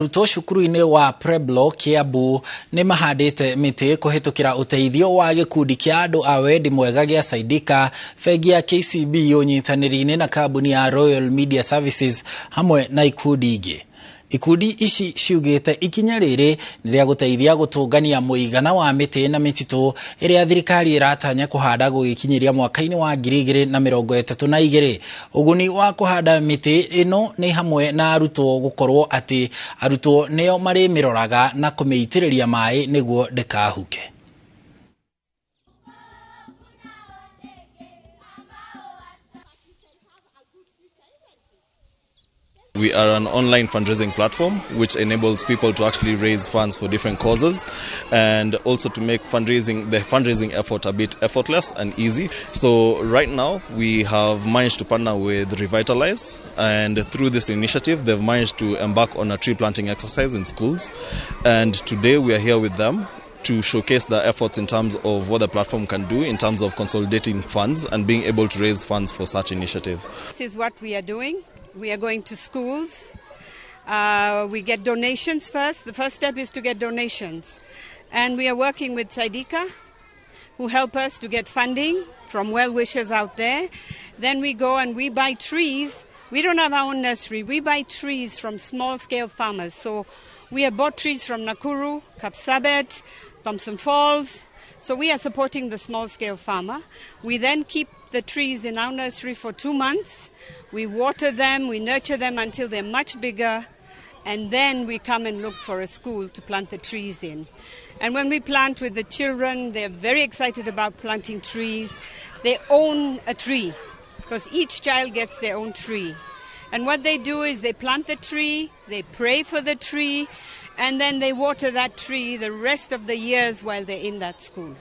Arutwo cukuru-inĩ wa Pueblo, Kiambu nĩ mahandĩte mĩtĩ kũhĩtũkĩra ũteithio wa gĩkundi kĩa andũ a wendi mwega gĩa Saidika, bengi ya KCB ũnyitanĩri-inĩ na kambuni ya Royal Media Services hamwe na ikundi ingĩ. Ikundi ici ciugĩte ikinya rĩrĩ nĩ rĩa gũteithia gũtũngania mũigana wa mĩtĩ na mĩtitũ ĩrĩa thirikari ĩratanya kũhanda gũgĩkinyĩria mwaka-inĩ wa 2032. Ũguni wa kũhanda mĩtĩ ĩno nĩ hamwe na arutwo gũkorwo atĩ arutwo nĩo marĩmĩroraga na kũmĩitĩrĩria maĩ nĩguo ndĩkahuke. We are an online fundraising platform which enables people to actually raise funds for different causes and also to make the fundraising effort a bit effortless and easy. So right now we have managed to partner with Revitalize, and through this initiative they've managed to embark on a tree planting exercise in schools, and today we are here with them to showcase the efforts in terms of what the platform can do in terms of consolidating funds and being able to raise funds for such initiative. This is what we are doing. We are going to schools. We get donations first. The first step is to get donations. And we are working with Saidika, who help us to get funding from well-wishers out there. Then we go and we buy trees. We don't have our own nursery. We buy trees from small-scale farmers. So we have bought trees from Nakuru, Kapsabet, Thompson Falls. So we are supporting the small-scale farmer. We then keep the trees in our nursery for 2 months. We water them, we nurture them until they're much bigger, and then we come and look for a school to plant the trees in. And when we plant with the children, they're very excited about planting trees. They own a tree, because each child gets their own tree. And what they do is they plant the tree, they pray for the tree, and then they water that tree the rest of the years while they're in that school.